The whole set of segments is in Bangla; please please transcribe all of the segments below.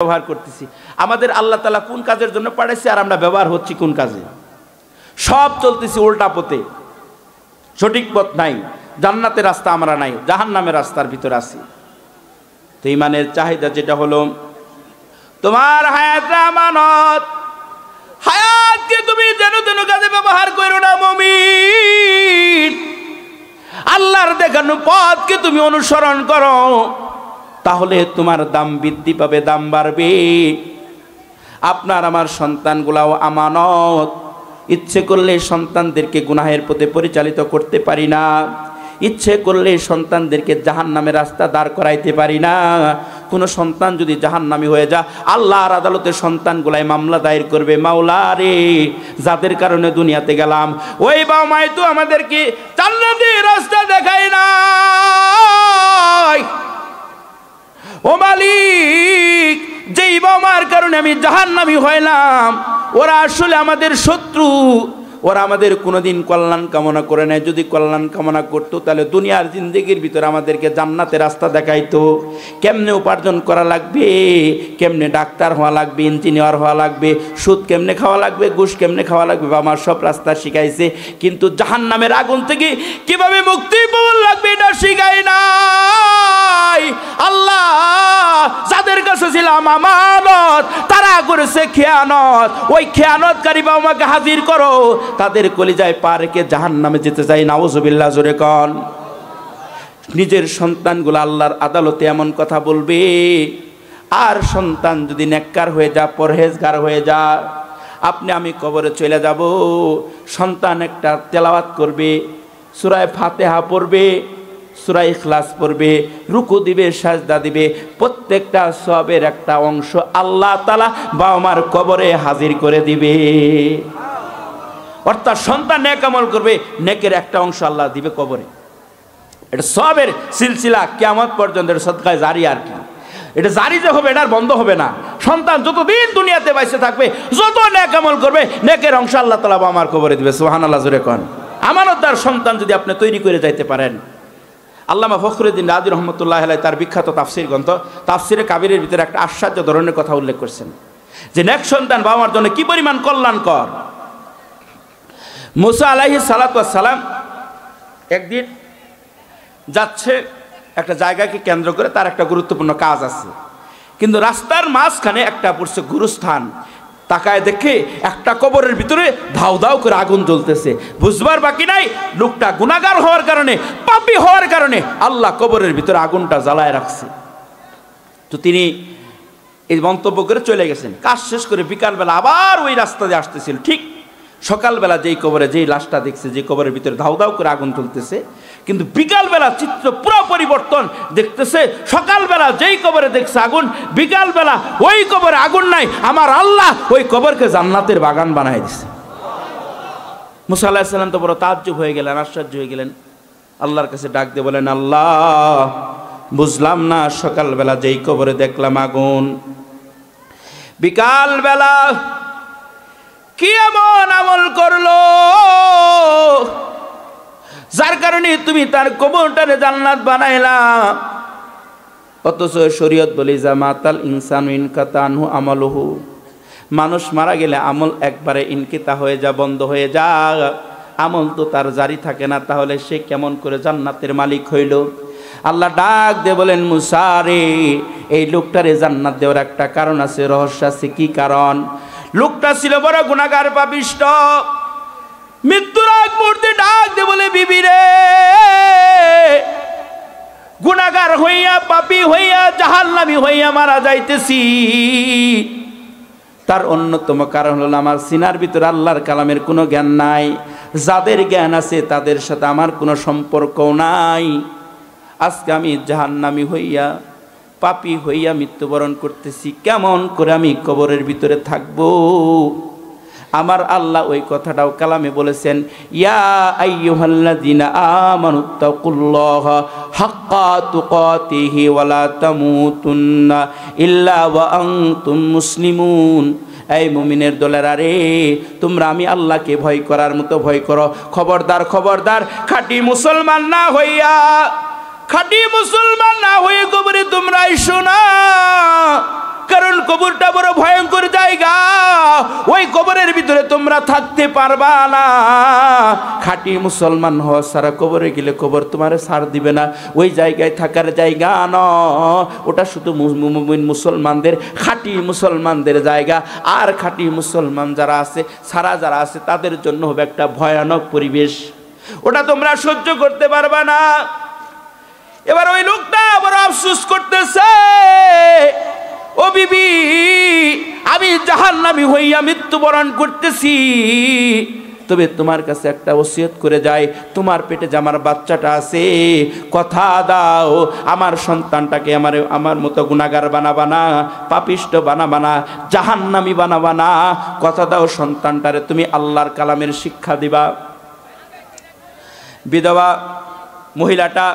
ব্যবহার করতেছি। আমাদের আল্লাহ তাআলা কোন কাজের জন্য পাঠাইছে আর আমরা ব্যবহার হচ্ছি কোন কাজে? সব চলতেছি উল্টা পথে, সঠিক পথ নাই। জান্নাতের রাস্তা আমরা নাই, জাহান্নামের রাস্তার ভিতরে আছি। তো ঈমানের চাহিদা যেটা হলো, তোমার হায়াত আমানত, হায়াতকে তুমি যেন তেন কাজে ব্যবহার করো না মুমিন। আল্লাহর দেখানো পথকে তুমি অনুসরণ করো, তাহলে তোমার দাম বৃদ্ধি পাবে, দাম বাড়বে। আপনার আমার সন্তানগুলাও আমানত। ইচ্ছে করলে সন্তানদেরকে গুনাহের পথে পরিচালিত করতে পারি না, ইচ্ছে করলে সন্তানদেরকে জাহান্নামের রাস্তা দাঁড় করাইতে পারি না। কোনো সন্তান যদি জাহান্নামী হয়ে যায়, আল্লাহর আদালতে সন্তানগুলাই মামলা দায়ের করবে, মাওলা রে যাদের কারণে দুনিয়াতে গেলাম, ওই বাবা মাই তো আমাদেরকে জান্নাতের রাস্তা দেখায় না। ও মালিক, যেই বাবা মার কারণে আমি জাহান্নামী হইলাম, ওরা আসলে আমাদের শত্রু, ওরা আমাদের কোনোদিন কল্যাণ কামনা করে নাই। যদি কল্যাণ কামনা করতো তাহলে দুনিয়ার জিন্দেগির ভিতরে আমাদেরকে জান্নাতের রাস্তা দেখাইতো। কেমনে উপার্জন করা লাগবে, কেমনে ডাক্তার হওয়া লাগবে, ইঞ্জিনিয়ার হওয়া লাগবে, সুদ কেমনে খাওয়া লাগবে, ঘুষ কেমনে খাওয়া লাগবে, বা আমার সব রাস্তা শিখাইছে। কিন্তু জাহান্নামের আগুন থেকে কিভাবে মুক্তি পাওয়া লাগবে এটা শিখাই নাই। আল্লাহ যাদের কাছে ছিলাম আমানত, তারা করেছে খেয়ানত। ওই খেয়ানতকারী বাবা মাকে হাজির করো, তাদের কলিজায় পা রেখে জাহান্নামে যেতে চাই। নাউজুবিল্লাহ, জোরে কন। নিজের সন্তানগুলো আল্লাহর আদালতে এমন কথা বলবে, আর সন্তান যদি নেককার হয়ে যা, পরহেজগার হয়ে যা, আপনি আমি কবরে চলে যাব, সন্তান একটা তেলাওয়াত করবে, সূরা ফাতিহা পড়বে, সূরা ইখলাস পড়বে, রুকু দিবে, সাজদা দিবে, প্রত্যেকটা সওয়াবের একটা অংশ আল্লাহ তাআলা বাবা মার কবরে হাজির করে দিবে। অর্থাৎ সন্তান নেক আমল করবে, নেকের একটা অংশ আল্লাহ দিবে কবরে। এটা সবের সিলসিলা কিয়ামত পর্যন্ত সদকায়ে জারি। আর কি এটা জারি যে হবে, এটা বন্ধ হবে না। সন্তান যতদিন দুনিয়াতে বাইসে থাকবে, যত নেক আমল করবে, নেকের অংশ আল্লাহ তাআলা আমার কবরে দিবে। সুবহানাল্লাহ, জোরে কোন। আমানতদার সন্তান যদি আপনি তৈরি করে যাইতে পারেন। আল্লামা ফখরুদ্দিন রাজি রহমতুল্লাহ আলাইহি তার বিখ্যাত তাফসির গ্রন্থ তাফসিরে কাবিরের ভিতরে একটা আশ্চর্য ধরনের কথা উল্লেখ করছেন, যে নেক সন্তান বাবা মার জন্য কি পরিমাণ কল্যাণকর। মুসা আলাইহিস সালাতু ওয়াস সালাম একদিন যাচ্ছে একটা জায়গাকে কেন্দ্র করে, তার একটা গুরুত্বপূর্ণ কাজ আছে, কিন্তু রাস্তার মাঝখানে একটা পড়ছে গুরুস্থান। তাকায় দেখে একটা কবরের ভিতরে ধাউ ধাউ করে আগুন জ্বলতেছে। বুঝবার বাকি নাই, লোকটা গুনাহগার হওয়ার কারণে, পাপী হওয়ার কারণে আল্লাহ কবরের ভিতরে আগুনটা জ্বালায় রাখছে। তো তিনি এই মন্তব্য করে চলে গেছেন। কাজ শেষ করে বিকালবেলা আবার ওই রাস্তা দিয়ে আসতেছিল। ঠিক সকালবেলা যেই কবরে যেই লাশটা দেখছে, যে কবরের ভিতরে ধাউ ধাউ করে আগুন চলতেছে, কিন্তু বিকালবেলা চিত্র পুরো পরিবর্তন দেখতেছে। সকালবেলা যেই কবরে দেখছে আগুন, বিকালবেলা ওই কবরে আগুন নাই। আমার আল্লাহ ওই কবরকে জান্নাতের বাগান বানাই দিছে। মুসা আলাইহিস সালাম তো বড় তাজ্জুব হয়ে গেলেন, আশ্চর্য হয়ে গেলেন। আল্লাহর কাছে ডাক দিয়ে বলেন, আল্লাহ বুঝলাম না, সকালবেলা যেই কবরে দেখলাম আগুন, বিকালবেলা কি এমন আমল করলো যার কারণে তুমি তার কবরটারে জান্নাত বানাইলা। অথচ শরীয়ত বলে জামাতাল ইনসানু ইনকাতা আনহু আমালুহু, মানুষ মারা গেলে আমল একবারে ইনকিতা হয়ে যা, বন্ধ হয়ে যা, আমল তো তার জারি থাকে না। তাহলে সে কেমন করে জান্নাতের মালিক হইল? আল্লাহ ডাক দিয়ে বলেন, মুসা রে, এই লোকটারে জান্নাত দেওয়ার একটা কারণ আছে, রহস্য আছে। কি কারণ? লোকটা ছিল বড় গুনাহগার, পাপিষ্ঠ। মৃত্যুর আগ মুহূর্তে ডাক দিয়ে বলে, বিবি রে, গুনাহগার হইয়া, পাপী হইয়া, জাহান্নামী হইয়া মারা যাইতেছি। তার অন্যতম কারণ হলো আমার সিনার ভিতরে আল্লাহর কালামের কোনো জ্ঞান নাই। যাদের জ্ঞান আছে তাদের সাথে আমার কোনো সম্পর্ক নাই। আজকে আমি জাহান্নামী হইয়া, পাপী হইয়া মৃত্যুবরণ করতেছি, কেমন করে আমি কবরের ভিতরে থাকবো? আমার আল্লাহ ওই কথাটাও কালামে বলেছেন, ইয়া আইয়ুহাল্লাযীনা আমানুত্তাকুল্লাহা হাক্কা তুকাতিহি ওয়া লা তামুতুন্না ইল্লা ওয়া আনতুম মুসলিমুন। এই মুমিনের দলেরা রে, তোমরা আমি আল্লাহকে ভয় করার মতো ভয় করো। খবরদার, খবরদার, খাঁটি মুসলমান না হইয়া, খাঁটি মুসলমান না হয়ে কবরে তোমরা আইসো না। কারণ কবরটা বড় ভয়ঙ্কর জায়গা, ওই কবরের ভিতরে তোমরা থাকতে পারবা না। খাঁটি মুসলমান হওয়া সারা কবরে গেলে কবর তোমার ছাড় দিবে না, ওই জায়গায় থাকার জায়গা ন, ওটা শুধু মুমিন মুসলমানদের, খাঁটি মুসলমানদের জায়গা। আর খাঁটি মুসলমান যারা আছে, সারা যারা আছে, তাদের জন্য হবে একটা ভয়ানক পরিবেশ, ওটা তোমরা সহ্য করতে পারবা না। এবার ওই লোকটা বড় আফসোস করতেছে, ও বিবি, আমি জাহান্নামী হইয়া মৃত্যুবরণ করতেছি, তবে তোমার কাছে একটা ওসিয়ত করে যাই, তোমার পেটে যে আমার বাচ্চাটা আছে, কথা দাও আমার সন্তানটাকে আমার মতো গুনাহগার বানাবা না, পাপিষ্ট বানাবা না, জাহান্নামী বানাবা না, কথা দাও সন্তানটারে তুমি আল্লাহর কালামের শিক্ষা দিবা। বিধবা মহিলাটা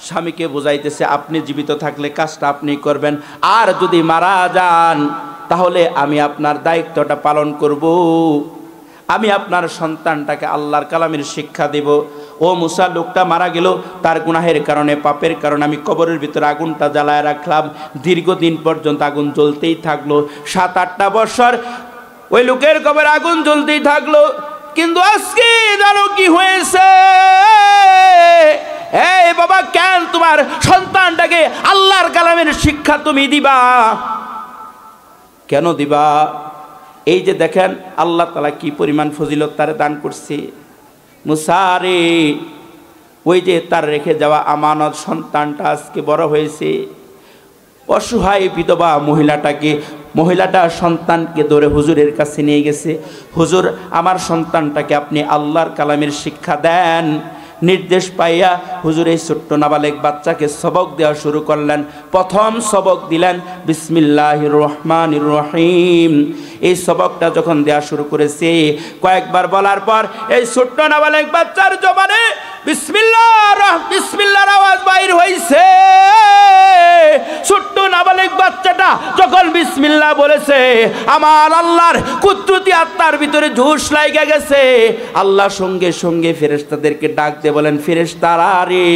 স্বামীকে বুঝাইতেছে, আপনি জীবিত থাকলে কাজটা আপনি করবেন, আর যদি মারা যান তাহলে আমি আপনার দায়িত্বটা পালন করব, আমি আপনার সন্তানটাকে আল্লাহর কালামের শিক্ষা দেব। ও মুসা, লোকটা মারা গেল, তার গুনাহের কারণে, পাপের কারণে আমি কবরের ভিতরে আগুনটা জ্বালায় রাখলাম, দীর্ঘদিন পর্যন্ত আগুন জ্বলতেই থাকলো, 7-8টা বছর ওই লোকের কবরে আগুন জ্বলতেই থাকলো। কিন্তু আজকে জানো কি হয়েছে? এই বাবা, কেন তোমার সন্তানটাকে আল্লাহর কালামের শিক্ষা তুমি দিবা? কেন দিবা? এই যে দেখেন আল্লাহ তাআলা কি পরিমাণ ফজিলত তারে দান করছে। মুসা রে, ওই যে তার রেখে যাওয়া আমানত সন্তানটা আজকে বড় হয়েছে, অসহায় বিধবা মহিলাটা সন্তানকে ধরে হুজুরের কাছে নিয়ে গেছে, হুজুর আমার সন্তানটাকে আপনি আল্লাহর কালামের শিক্ষা দেন। নির্দেশ পাইয়া হুজুর এই ছোট্ট নাবালেক বাচ্চাকে সবক দেওয়া শুরু করলেন। প্রথম সবক দিলেন বিসমিল্লাহির রহমানির রহিম। এই সবকটা যখন দেওয়া শুরু করেছে, কয়েকবার বলার পর এই ছোট্ট নাবালেক বাচ্চার জবানে বিসমিল্লাহর আওয়াজ বাইর হইছে। ছোট্ট নাবালেক বাচ্চাটা যখন বিসমিল্লাহ বলেছে, আমার আল্লাহর কুদরতি আত্মার ভিতরে জোশ লাগা গেছে। আল্লাহ সঙ্গে সঙ্গে ফেরেশতাদেরকে ডাক দিয়ে বলেন, ফেরেশতারা রে,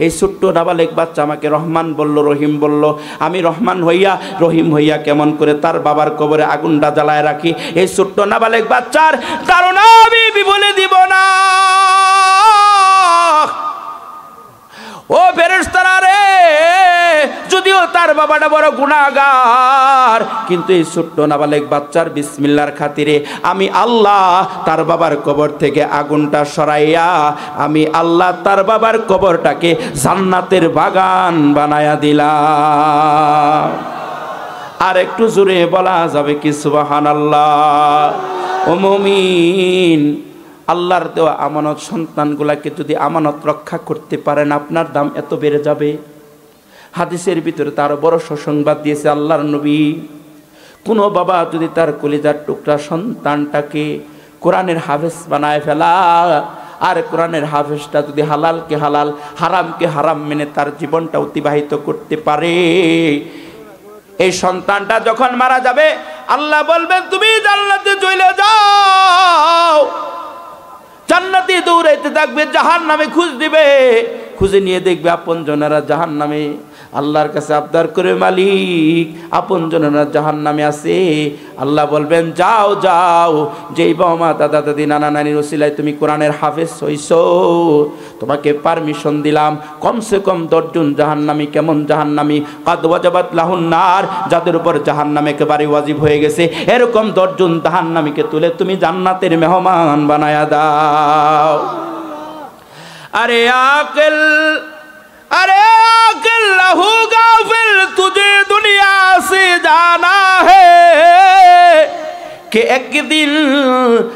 এই ছোট্ট নাবালেক বাচ্চা আমাকে রহমান বলল, রহিম বলল, আমি রহমান হইয়া রহিম হইয়া কেমন করে তার বাবার কবরে আগুনটা জ্বালায় রাখি? এই ছোট্ট নাবালেক বাচ্চার ধারণা আমি বলে দিব না। ও ফেরেশতারা রে, যদিও তার বাবাটা বড় গুনাহগার, কিন্তু এই ছোট্ট নাবালেক বাচ্চার বিসমিল্লাহর খাতিরে আমি আল্লাহ তার বাবার কবর থেকে আগুনটা সরাইয়া, আমি আল্লাহ তার বাবার কবরটাকে জান্নাতের বাগান বানায়া দিলাম। আর একটু জোরে বলা যাবে কি সুবহানাল্লাহ? ও মুমিন, আল্লাহর দেওয়া আমানত সন্তানগুলাকে যদি আমানত রক্ষা করতে পারেন, আপনার দাম এত বেড়ে যাবে। হাদিসের ভিতরে তার বড় সুসংবাদ দিয়েছে আল্লাহর নবী, কোনো বাবা যদি তার কলিজার টুকরা সন্তানটাকে কোরআনের হাফেজ বানায় ফেলা, আর কোরআনের হাফেজটা যদি হালালকে হালাল, হারামকে হারাম মেনে তার জীবনটা অতিবাহিত করতে পারে, এই সন্তানটা যখন মারা যাবে আল্লাহ বলবেন তুমি জান্নাতে চলে যাও। জান্নাতে দৌড়াইতে থাকবে, জাহান্নামে খুঁজ দিবে, খুঁজে নিয়ে দেখবে আপনজনেরা জাহান্নামে। আল্লাহর কাছে আবদার করে, মালিক আপনজনেরা জাহান্নামে আছে। আল্লাহ বলবেন যাও যাও, যেই বাবা মা দাদা দাদি নানা নানির ওসিলায় তুমি কোরআনের হাফেজ হইছো, তোমাকে পারমিশন দিলাম কমসে কম 10 জন জাহান্নামী। কেমন জাহান্নামী? কাদ ওয়াজাবাত লাহুন নার, যাদের উপর জাহান্নাম একেবারে ওয়াজিব হয়ে গেছে, এরকম 10 জন জাহান্নামীকে তুলে তুমি জান্নাতের মেহমান বানায়া দাও। अरे आकिल लहू गाफिल, तुझे दुनिया से जाना है कि एक दिन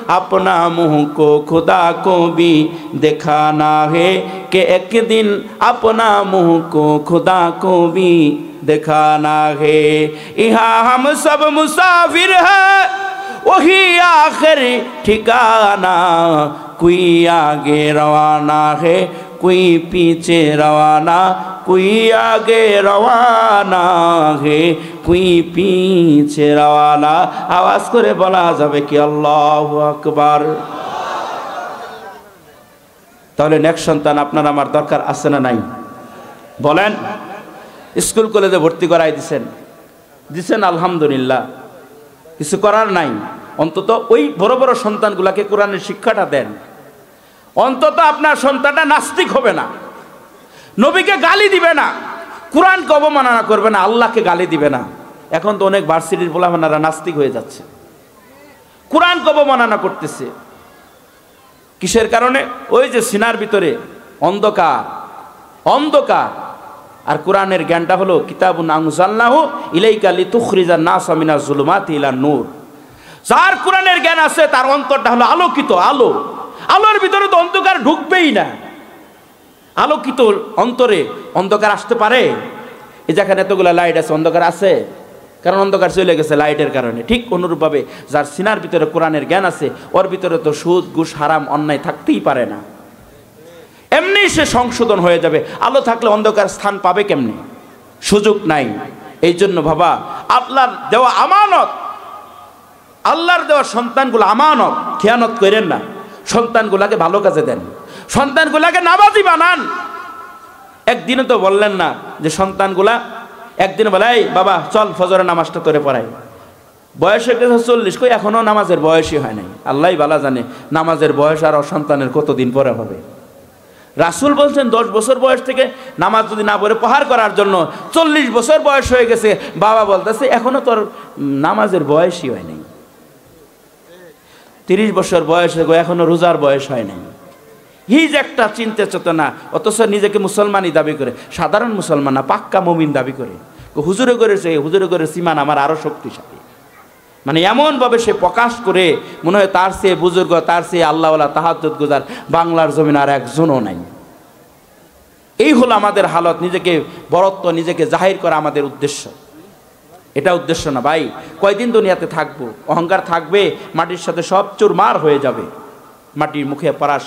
अपना मुंह को खुदा को भी दिखाना है, कि एक दिन अपना मुंह को खुदा को भी दिखाना है। यहाँ हम सब मुसाफिर हैं, वही आखिर ठिकाना, कोई आगे रवाना है, कोई पीछे रवाना, कोई आगे रवाना है, कोई पीछे रवाना। आवाज করে বলা যাবে কি আল্লাহু আকবার? তাহলে নেক্সট সন্তান আপনার আমার দরকার আছে না নাই? বলেন। স্কুল কলেজে ভর্তি করাই দিছেন, দিছেন আলহামদুলিল্লাহ, কিছু করার নাই। অন্তত ওই বড় বড় সন্তানগুলাকে কোরআনের শিক্ষাটা দেন। অন্তত আপনার সন্তানটা নাস্তিক হবে না, নবীকে গালি দিবে না, কোরআনকে অবমাননা করবে না, আল্লাহকে গালি দিবে না। এখন তো অনেক ভার্সিটির পোলাপানারা নাস্তিক হয়ে যাচ্ছে, কোরআনকে অবমাননা করতেছে। কিসের কারণে? ওই যে সিনার ভিতরে অন্ধকার, অন্ধকার। আর কোরআনের জ্ঞানটা হলো কিতাবুন আনজালনাহু ইলাইকা লিতুখরিজান নাসা মিনাজ যুলুমাতি ইলান নূর। যার কোরআনের জ্ঞান আছে তার অন্তরটা হলো আলোকিত, আলো। আলোর ভিতরে তো অন্ধকার ঢুকবেই না। আলোকিত অন্তরে অন্ধকার আসতে পারে? এই যেখানে এতগুলো লাইট আছে, অন্ধকার আছে? কারণ অন্ধকার চলে গেছে লাইটের কারণে। ঠিক অনুরূপভাবে যার সিনার ভিতরে কোরআনের জ্ঞান আছে, ওর ভিতরে তো সুদ, ঘুষ, হারাম, অন্যায় থাকতেই পারে না। এমনি সে সংশোধন হয়ে যাবে। আলো থাকলে অন্ধকার স্থান পাবে কেমনে? সুযোগ নাই। এই জন্য বাবা, আল্লাহর দেওয়া আমানত, আল্লাহর দেওয়া সন্তানগুলো আমানত, খেয়ানত করেন না। সন্তানগুলাকে ভালো কাজে দেন, সন্তানগুলাকে নামাজি বানান। একদিনে তো বললেন না যে সন্তানগুলা একদিন বলে, এই বাবা চল ফজরের নামাজটা তোরে পড়াই। বয়স হয়ে গেছে 40, কই এখনো নামাজের বয়সই হয় নাই। আল্লাহই ভালো জানে নামাজের বয়স আর সন্তানের কতদিন পরে হবে। রাসূল বলছেন 10 বছর বয়স থেকে নামাজ যদি না পড়ে প্রহার করার জন্য। 40 বছর বয়স হয়ে গেছে, বাবা বলতেছে এখনো তোর নামাজের বয়সই হয় নাই। 30 বছর বয়স হয়ে এখনো রোজার বয়স হয় নাই। এই যে একটা চিন্তা চেতনা, অথচ নিজেকে মুসলমানই দাবি করে, সাধারণ মুসলমান না, পাক্কা মুমিন দাবি করে। হুজুরে করেছে, হুজুরে করেছে, ইমান আমার আরো শক্তিশালী। মানে এমনভাবে সে প্রকাশ করে মনে হয় তার চেয়ে বুজুর্গ, তার চেয়ে আল্লাহওয়ালা, তাহাজ্জুদ গুজার বাংলার জমিন আর একজনও নাই। এই হলো আমাদের হালত। নিজেকে বড়ত্ব, নিজেকে জাহির করা আমাদের উদ্দেশ্য। এটা উদ্দেশ্য না ভাই। কয়দিন দুনিয়াতে থাকবো? অহংকার থাকবে, মাটির সাথে সব চুরমার হয়ে যাবে, মাটির মুখে পড়ার